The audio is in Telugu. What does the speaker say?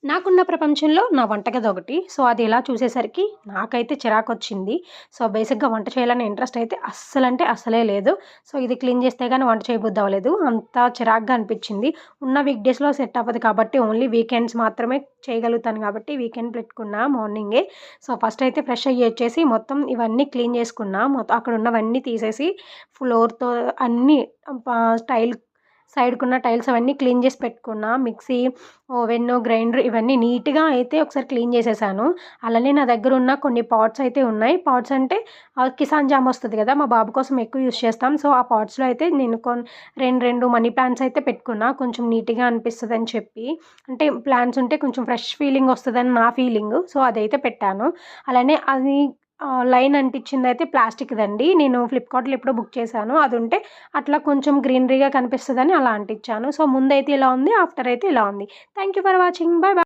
నాకున్న ప్రపంచంలో నా వంటగది ఒకటి. సో, అది ఇలా చూసేసరికి నాకైతే చిరాకొచ్చింది. సో, బేసిక్‌గా వంట చేయాలనే ఇంట్రెస్ట్ అయితే అస్సలంటే అస్సలే లేదు. సో, ఇది క్లీన్ చేస్తే గాని వంట చేయబుద్ధి అవ్వలేదు. అంత చిరాకుగా అనిపిచ్చింది. ఉన్న వీక్ డేస్‌లో సెట్ అవ్వదు కాబట్టి ఓన్లీ వీకెండ్స్ మాత్రమే చేయగలుగుతాను కాబట్టి వీకెండ్ పెట్టుకున్నా మార్నింగే. సో, ఫస్ట్ అయితే ఫ్రెష్ అయ్యి వచ్చేసి మొత్తం ఇవన్నీ క్లీన్ చేసుకున్నా. మొత్తం అక్కడున్నవన్నీ తీసేసి ఫ్లోర్‌తో అన్నీ టైల్ సైడ్‌కున్న టైల్స్ అవన్నీ క్లీన్ చేసి పెట్టుకున్నా. మిక్సీ, ఓవెన్, గ్రైండర్ ఇవన్నీ నీట్‌గా అయితే ఒకసారి క్లీన్ చేసేసాను. అలానే నా దగ్గరున్న కొన్ని పాట్స్ అయితే ఉన్నాయి. పాట్స్ అంటే కిసాన్ జామ్ వస్తది కదా! మా బాబు కోసం ఎక్కువ యూజ్ చేస్తాం. సో, ఆ పాట్స్‌లో అయితే నేను 2 మనీ ప్లాంట్స్ అయితే పెట్టుకున్నా. కొంచెం నీట్‌గా అనిపిస్తదని చెప్పి. అంటే ప్లాంట్స్ ఉంటే కొంచెం ఫ్రెష్ ఫీలింగ్ వస్తదని నా ఫీలింగు. సో, అదైతే పెట్టాను. అలానే అది లైన్ అంటించిందయితే ప్లాస్టిక్‌దండి. నేను ఫ్లిప్‌కార్ట్‌లో ఎప్పుడో బుక్ చేశాను. అదుంటే అట్లా కొంచెం గ్రీనరీగా కనిపిస్తదని అలా అంటించాను. సో, ముందైతే ఇలా ఉంది. ఆఫ్టర్ అయితే ఇలా ఉంది. Thank you for watching. By by.